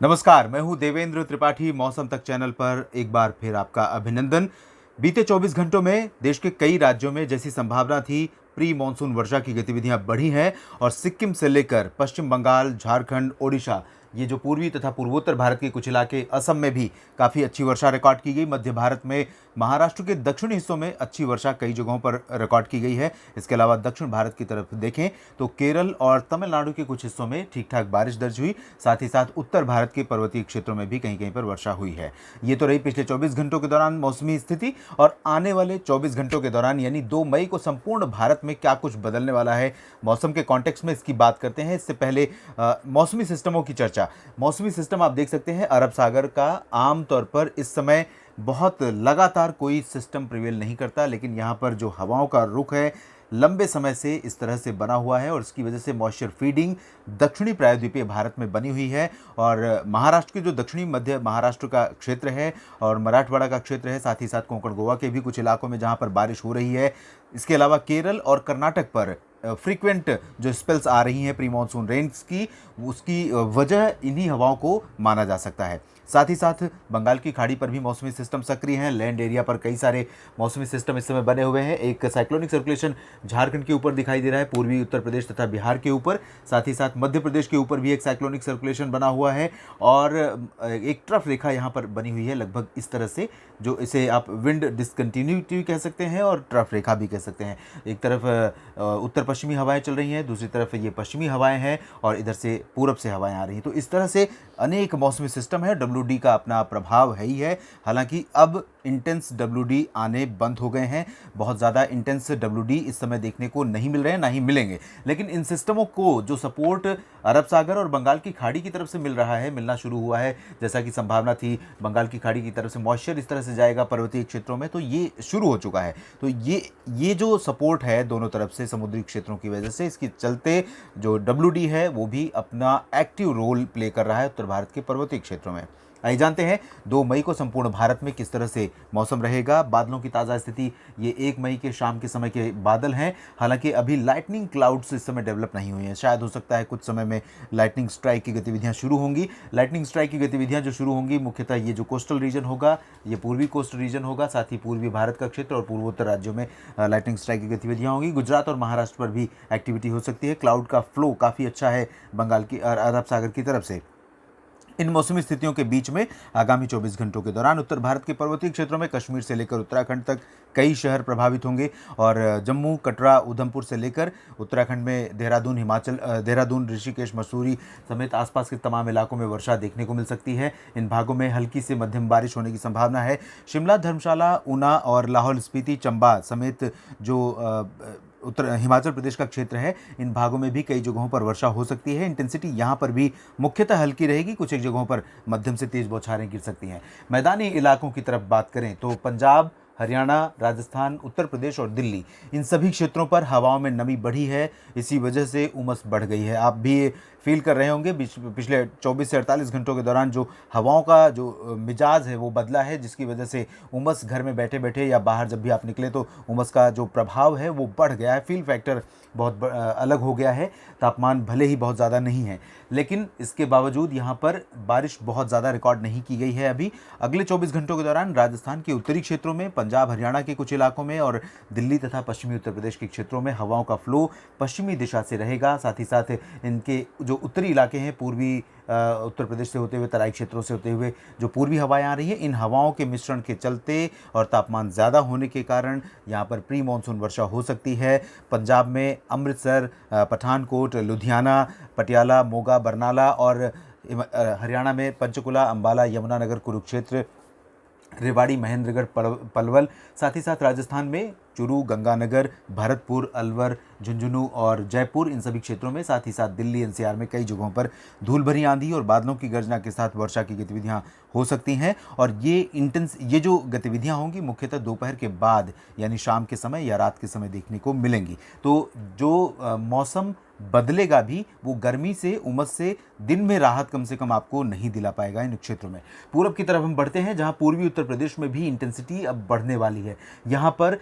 नमस्कार, मैं हूं देवेंद्र त्रिपाठी। मौसम तक चैनल पर एक बार फिर आपका अभिनंदन। बीते 24 घंटों में देश के कई राज्यों में जैसी संभावना थी, प्री मानसून वर्षा की गतिविधियां बढ़ी हैं और सिक्किम से लेकर पश्चिम बंगाल, झारखंड, ओडिशा, ये जो पूर्वी तथा पूर्वोत्तर भारत के कुछ इलाके, असम में भी काफ़ी अच्छी वर्षा रिकॉर्ड की गई। मध्य भारत में महाराष्ट्र के दक्षिणी हिस्सों में अच्छी वर्षा कई जगहों पर रिकॉर्ड की गई है। इसके अलावा दक्षिण भारत की तरफ देखें तो केरल और तमिलनाडु के कुछ हिस्सों में ठीक ठाक बारिश दर्ज हुई। साथ ही साथ उत्तर भारत के पर्वतीय क्षेत्रों में भी कहीं कहीं पर वर्षा हुई है। ये तो रही पिछले 24 घंटों के दौरान मौसमी स्थिति। और आने वाले 24 घंटों के दौरान यानी 2 मई को संपूर्ण भारत में क्या कुछ बदलने वाला है, मौसम के कॉन्टेक्स्ट में इसकी बात करते हैं। इससे पहले मौसमी सिस्टमों की चर्चा। मौसमी सिस्टम आप देख सकते हैं अरब सागर का। आमतौर पर इस समय बहुत लगातार कोई सिस्टम प्रिवेल नहीं करता, लेकिन यहाँ पर जो हवाओं का रुख है लंबे समय से इस तरह से बना हुआ है और इसकी वजह से मॉइस्चर फीडिंग दक्षिणी प्रायद्वीपीय भारत में बनी हुई है। और महाराष्ट्र के जो दक्षिणी मध्य महाराष्ट्र का क्षेत्र है और मराठवाड़ा का क्षेत्र है, साथ ही साथ कोंकण गोवा के भी कुछ इलाकों में जहाँ पर बारिश हो रही है। इसके अलावा केरल और कर्नाटक पर फ्रीक्वेंट जो स्पेल्स आ रही हैं प्री मानसून रेन्स की, उसकी वजह इन्हीं हवाओं को माना जा सकता है। साथ ही साथ बंगाल की खाड़ी पर भी मौसमी सिस्टम सक्रिय हैं। लैंड एरिया पर कई सारे मौसमी सिस्टम इस समय बने हुए हैं। एक साइक्लोनिक सर्कुलेशन झारखंड के ऊपर दिखाई दे रहा है, पूर्वी उत्तर प्रदेश तथा बिहार के ऊपर। साथ ही साथ मध्य प्रदेश के ऊपर भी एक साइक्लोनिक सर्कुलेशन बना हुआ है और एक ट्रफ रेखा यहाँ पर बनी हुई है लगभग इस तरह से, जो इसे आप विंड डिसकंटिन्यूटी कह सकते हैं और ट्रफ रेखा भी कह सकते हैं। एक तरफ उत्तर पश्चिमी हवाएं चल रही हैं, दूसरी तरफ ये पश्चिमी हवाएं हैं और इधर से पूरब से हवाएं आ रही हैं। तो इस तरह से अनेक मौसमी सिस्टम है। डब्ल्यूडी का अपना प्रभाव है ही है। हालांकि अब इंटेंस डब्ल्यूडी आने बंद हो गए हैं। बहुत ज़्यादा इंटेंस डब्ल्यूडी इस समय देखने को नहीं मिल रहे हैं, ना ही मिलेंगे। लेकिन इन सिस्टमों को जो सपोर्ट अरब सागर और बंगाल की खाड़ी की तरफ से मिल रहा है, मिलना शुरू हुआ है, जैसा कि संभावना थी बंगाल की खाड़ी की तरफ से मॉइस्चर इस तरह से जाएगा पर्वतीय क्षेत्रों में, तो ये शुरू हो चुका है। तो ये जो सपोर्ट है दोनों तरफ से समुद्री क्षेत्रों की वजह से, इसके चलते जो डब्ल्यूडी है वो भी अपना एक्टिव रोल प्ले कर रहा है उत्तर भारत के पर्वतीय क्षेत्रों में। आइए जानते हैं 2 मई को संपूर्ण भारत में किस तरह से मौसम रहेगा। बादलों की ताज़ा स्थिति, ये 1 मई के शाम के समय के बादल हैं। हालांकि अभी लाइटनिंग क्लाउड्स इस समय डेवलप नहीं हुई हैं। शायद हो सकता है कुछ समय में लाइटनिंग स्ट्राइक की गतिविधियां शुरू होंगी। लाइटनिंग स्ट्राइक की गतिविधियां जो शुरू होंगी मुख्यतः ये जो कोस्टल रीजन होगा, ये पूर्वी कोस्ट रीजन होगा, साथ ही पूर्वी भारत का क्षेत्र और पूर्वोत्तर राज्यों में लाइटनिंग स्ट्राइक की गतिविधियां होंगी। गुजरात और महाराष्ट्र पर भी एक्टिविटी हो सकती है। क्लाउड का फ्लो काफ़ी अच्छा है बंगाल की और अरब सागर की तरफ से। इन मौसमी स्थितियों के बीच में आगामी 24 घंटों के दौरान उत्तर भारत के पर्वतीय क्षेत्रों में कश्मीर से लेकर उत्तराखंड तक कई शहर प्रभावित होंगे और जम्मू, कटरा, उधमपुर से लेकर उत्तराखंड में देहरादून, देहरादून, ऋषिकेश, मसूरी समेत आसपास के तमाम इलाकों में वर्षा देखने को मिल सकती है। इन भागों में हल्की से मध्यम बारिश होने की संभावना है। शिमला, धर्मशाला, ऊना और लाहौल स्पीति, चंबा समेत जो उत्तर हिमाचल प्रदेश का क्षेत्र है, इन भागों में भी कई जगहों पर वर्षा हो सकती है। इंटेंसिटी यहाँ पर भी मुख्यतः हल्की रहेगी, कुछ एक जगहों पर मध्यम से तेज बौछारें गिर सकती हैं। मैदानी इलाकों की तरफ बात करें तो पंजाब, हरियाणा, राजस्थान, उत्तर प्रदेश और दिल्ली, इन सभी क्षेत्रों पर हवाओं में नमी बढ़ी है। इसी वजह से उमस बढ़ गई है। आप भी फील कर रहे होंगे पिछले 24 से 48 घंटों के दौरान जो हवाओं का जो मिजाज है वो बदला है, जिसकी वजह से उमस, घर में बैठे बैठे या बाहर जब भी आप निकले तो उमस का जो प्रभाव है वो बढ़ गया है। फील फैक्टर बहुत अलग हो गया है। तापमान भले ही बहुत ज़्यादा नहीं है, लेकिन इसके बावजूद यहाँ पर बारिश बहुत ज़्यादा रिकॉर्ड नहीं की गई है अभी। अगले 24 घंटों के दौरान राजस्थान के उत्तरी क्षेत्रों में, पंजाब, हरियाणा के कुछ इलाकों में और दिल्ली तथा पश्चिमी उत्तर प्रदेश के क्षेत्रों में हवाओं का फ्लो पश्चिमी दिशा से रहेगा। साथ ही साथ इनके जो उत्तरी इलाके हैं, पूर्वी उत्तर प्रदेश से होते हुए, तराई क्षेत्रों से होते हुए जो पूर्वी हवाएं आ रही हैं, इन हवाओं के मिश्रण के चलते और तापमान ज़्यादा होने के कारण यहाँ पर प्री मानसून वर्षा हो सकती है। पंजाब में अमृतसर, पठानकोट, लुधियाना, पटियाला, मोगा, बरनाला और हरियाणा में पंचकुला, अंबाला, यमुनानगर, कुरुक्षेत्र, रेवाड़ी, महेंद्रगढ़, पलवल। साथ ही साथ राजस्थान में चुरू, गंगानगर, भरतपुर, अलवर, झुंझुनू और जयपुर, इन सभी क्षेत्रों में, साथ ही साथ दिल्ली एनसीआर में कई जगहों पर धूल भरी आंधी और बादलों की गर्जना के साथ वर्षा की गतिविधियां हो सकती हैं। और ये जो गतिविधियां होंगी मुख्यतः दोपहर के बाद यानी शाम के समय या रात के समय देखने को मिलेंगी। तो जो मौसम बदलेगा भी, वो गर्मी से, उमस से दिन में राहत कम से कम आपको नहीं दिला पाएगा इन क्षेत्रों में। पूरब की तरफ हम बढ़ते हैं, जहां पूर्वी उत्तर प्रदेश में भी इंटेंसिटी अब बढ़ने वाली है। यहाँ पर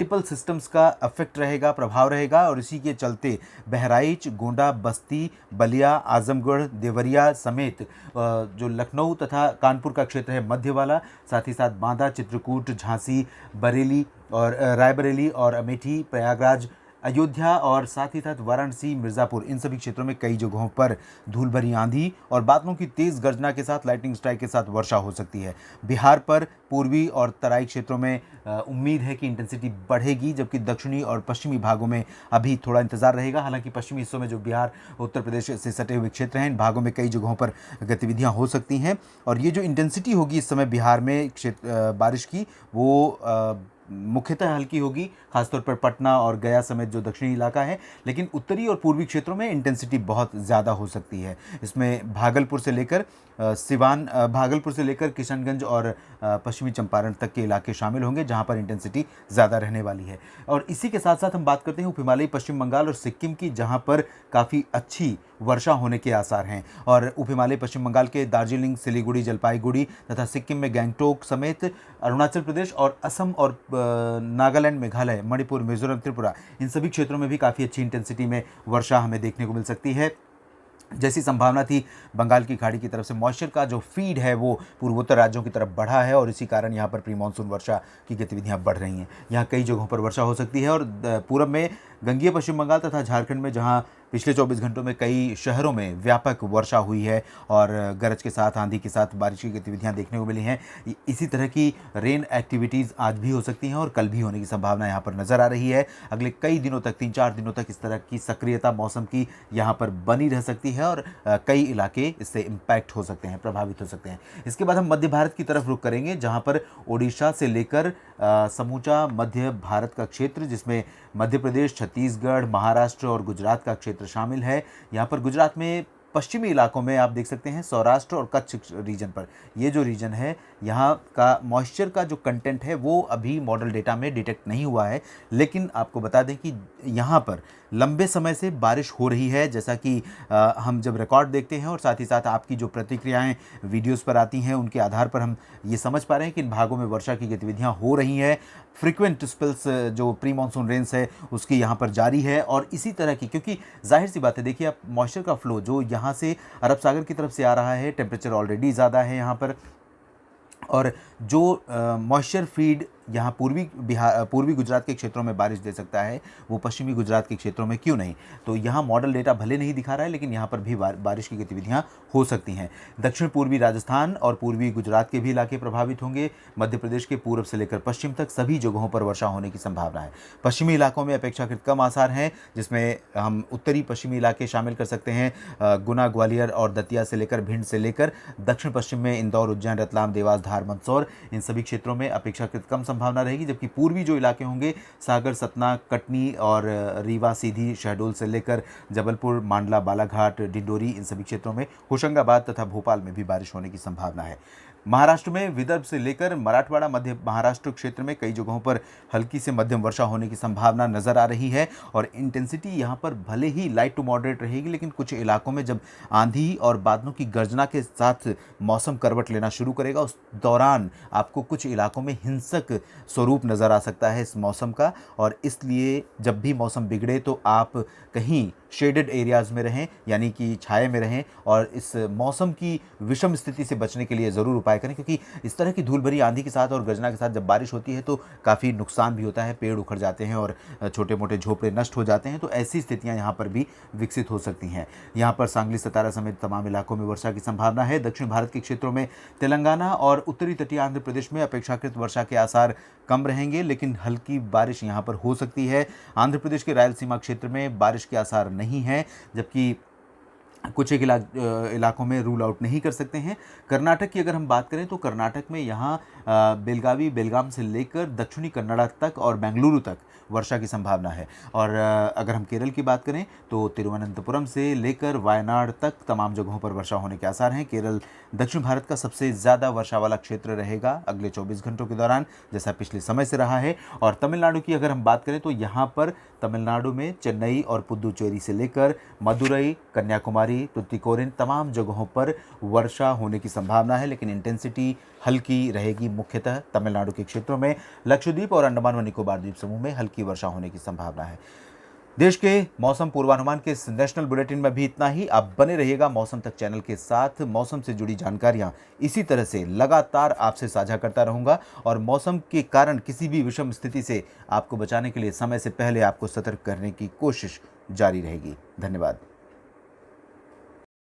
मल्टीपल सिस्टम्स का इफेक्ट रहेगा, प्रभाव रहेगा और इसी के चलते बहराइच, गोंडा, बस्ती, बलिया, आजमगढ़, देवरिया समेत जो लखनऊ तथा कानपुर का क्षेत्र है मध्य वाला, साथ ही साथ बांदा, चित्रकूट, झांसी, बरेली और रायबरेली और अमेठी, प्रयागराज, अयोध्या और साथ ही साथ वाराणसी, मिर्ज़ापुर, इन सभी क्षेत्रों में कई जगहों पर धूल भरी आंधी और बादलों की तेज़ गर्जना के साथ लाइटनिंग स्ट्राइक के साथ वर्षा हो सकती है। बिहार पर पूर्वी और तराई क्षेत्रों में उम्मीद है कि इंटेंसिटी बढ़ेगी, जबकि दक्षिणी और पश्चिमी भागों में अभी थोड़ा इंतजार रहेगा। हालांकि पश्चिमी हिस्सों में जो बिहार, उत्तर प्रदेश से सटे हुए क्षेत्र हैं, इन भागों में कई जगहों पर गतिविधियां हो सकती हैं और ये जो इंटेंसिटी होगी इस समय बिहार में बारिश की, वो मुख्यतः हल्की होगी, खासतौर पर पटना और गया समेत जो दक्षिणी इलाका है, लेकिन उत्तरी और पूर्वी क्षेत्रों में इंटेंसिटी बहुत ज़्यादा हो सकती है। इसमें भागलपुर से लेकर भागलपुर से लेकर किशनगंज और पश्चिमी चंपारण तक के इलाके शामिल होंगे, जहां पर इंटेंसिटी ज़्यादा रहने वाली है। और इसी के साथ साथ हम बात करते हैं उप हिमालयी पश्चिम बंगाल और सिक्किम की, जहां पर काफ़ी अच्छी वर्षा होने के आसार हैं। और उप हिमालयी पश्चिम बंगाल के दार्जिलिंग, सिलीगुड़ी, जलपाईगुड़ी तथा सिक्किम में गैंगटोक समेत अरुणाचल प्रदेश और असम और नागालैंड, मेघालय, मणिपुर, मिजोरम, त्रिपुरा, इन सभी क्षेत्रों में भी काफ़ी अच्छी इंटेंसिटी में वर्षा हमें देखने को मिल सकती है। जैसी संभावना थी, बंगाल की खाड़ी की तरफ से मॉइस्चर का जो फीड है वो पूर्वोत्तर राज्यों की तरफ बढ़ा है और इसी कारण यहाँ पर प्री मानसून वर्षा की गतिविधियाँ बढ़ रही हैं। यहाँ कई जगहों पर वर्षा हो सकती है और पूरब में गंगीय पश्चिम बंगाल तथा झारखंड में, जहाँ पिछले 24 घंटों में कई शहरों में व्यापक वर्षा हुई है और गरज के साथ, आंधी के साथ बारिश की गतिविधियां देखने को मिली हैं। इसी तरह की रेन एक्टिविटीज़ आज भी हो सकती हैं और कल भी होने की संभावना यहाँ पर नज़र आ रही है। अगले कई दिनों तक, 3-4 दिनों तक इस तरह की सक्रियता मौसम की यहाँ पर बनी रह सकती है और कई इलाके इससे इम्पैक्ट हो सकते हैं, प्रभावित हो सकते हैं। इसके बाद हम मध्य भारत की तरफ रुख करेंगे, जहाँ पर ओडिशा से लेकर समूचा मध्य भारत का क्षेत्र, जिसमें मध्य प्रदेश, छत्तीसगढ़, महाराष्ट्र और गुजरात का क्षेत्र शामिल है। यहाँ पर गुजरात में पश्चिमी इलाकों में आप देख सकते हैं, सौराष्ट्र और कच्छ रीजन पर, ये जो रीजन है यहाँ का मॉइस्चर का जो कंटेंट है वो अभी मॉडल डेटा में डिटेक्ट नहीं हुआ है, लेकिन आपको बता दें कि यहाँ पर लंबे समय से बारिश हो रही है। जैसा कि हम जब रिकॉर्ड देखते हैं और साथ ही साथ आपकी जो प्रतिक्रियाएं वीडियोस पर आती हैं, उनके आधार पर हम ये समझ पा रहे हैं कि इन भागों में वर्षा की गतिविधियां हो रही हैं। फ्रीक्वेंट स्पेल्स जो प्री मानसून रेंज है उसकी यहाँ पर जारी है और इसी तरह की, क्योंकि जाहिर सी बात है, देखिए आप मॉइस्चर का फ्लो जो यहाँ से अरब सागर की तरफ से आ रहा है, टेम्परेचर ऑलरेडी ज़्यादा है यहाँ पर, और जो मॉइस्चर फीड यहाँ पूर्वी गुजरात के क्षेत्रों में बारिश दे सकता है, वो पश्चिमी गुजरात के क्षेत्रों में क्यों नहीं। तो यहाँ मॉडल डेटा भले नहीं दिखा रहा है, लेकिन यहाँ पर भी बारिश की गतिविधियाँ हो सकती हैं। दक्षिण पूर्वी राजस्थान और पूर्वी गुजरात के भी इलाके प्रभावित होंगे। मध्य प्रदेश के पूर्व से लेकर पश्चिम तक सभी जगहों पर वर्षा होने की संभावना है। पश्चिमी इलाकों में अपेक्षाकृत कम आसार हैं, जिसमें हम उत्तरी पश्चिमी इलाके शामिल कर सकते हैं। गुना, ग्वालियर और दतिया से लेकर भिंड से लेकर दक्षिण पश्चिम में इंदौर, उज्जैन, रतलाम, देवास, धार, मंदसौर, इन सभी क्षेत्रों में अपेक्षाकृत कम संभावना रहेगी। जबकि पूर्वी जो इलाके होंगे, सागर, सतना, कटनी और रीवा, सीधी, शहडोल से लेकर जबलपुर, मांडला, बालाघाट, डिंडोरी, इन सभी क्षेत्रों में, होशंगाबाद तथा भोपाल में भी बारिश होने की संभावना है। महाराष्ट्र में विदर्भ से लेकर मराठवाड़ा, मध्य महाराष्ट्र क्षेत्र में कई जगहों पर हल्की से मध्यम वर्षा होने की संभावना नजर आ रही है और इंटेंसिटी यहां पर भले ही लाइट टू मॉडरेट रहेगी, लेकिन कुछ इलाकों में जब आंधी और बादलों की गर्जना के साथ मौसम करवट लेना शुरू करेगा, उस दौरान आपको कुछ इलाकों में हिंसक स्वरूप नज़र आ सकता है इस मौसम का। और इसलिए जब भी मौसम बिगड़े तो आप कहीं शेडेड एरियाज़ में रहें, यानी कि छाए में रहें, और इस मौसम की विषम स्थिति से बचने के लिए ज़रूर उपाय करें, क्योंकि इस तरह की धूल भरी आंधी के साथ और गर्जना के साथ जब बारिश होती है तो काफ़ी नुकसान भी होता है, पेड़ उखड़ जाते हैं और छोटे मोटे झोपड़े नष्ट हो जाते हैं। तो ऐसी स्थितियां यहाँ पर भी विकसित हो सकती हैं। यहाँ पर सांगली, सतारा समेत तमाम इलाकों में वर्षा की संभावना है। दक्षिण भारत के क्षेत्रों में तेलंगाना और उत्तरी तटीय आंध्र प्रदेश में अपेक्षाकृत वर्षा के आसार कम रहेंगे, लेकिन हल्की बारिश यहाँ पर हो सकती है। आंध्र प्रदेश के रायलसीमा क्षेत्र में बारिश के आसार नहीं है, जबकि कुछ एक इलाकों में रूल आउट नहीं कर सकते हैं। कर्नाटक की अगर हम बात करें तो कर्नाटक में यहाँ बेलगावी, बेलगाम से लेकर दक्षिणी कन्नड़ा तक और बेंगलुरु तक वर्षा की संभावना है। और अगर हम केरल की बात करें तो तिरुवनंतपुरम से लेकर वायनाड तक तमाम जगहों पर वर्षा होने के आसार हैं। केरल दक्षिण भारत का सबसे ज़्यादा वर्षा वाला क्षेत्र रहेगा अगले 24 घंटों के दौरान, जैसा पिछले समय से रहा है। और तमिलनाडु की अगर हम बात करें तो यहाँ पर तमिलनाडु में चेन्नई और पुदुचेरी से लेकर मदुरई, कन्याकुमारी कन्याकुमारी, तुतीकोरिन तमाम जगहों पर वर्षा होने की संभावना है, लेकिन इंटेंसिटी हल्की रहेगी। मुख्यतः तमिलनाडु के क्षेत्रों में, लक्षद्वीप और अंडमान व निकोबार द्वीप समूह में हल्की वर्षा होने की संभावना है। देश के मौसम पूर्वानुमान के इस नेशनल बुलेटिन में भी इतना ही। आप बने रहिएगा मौसम तक चैनल के साथ। मौसम से जुड़ी जानकारियां इसी तरह से लगातार आपसे साझा करता रहूंगा और मौसम के कारण किसी भी विषम स्थिति से आपको बचाने के लिए समय से पहले आपको सतर्क करने की कोशिश जारी रहेगी। धन्यवाद।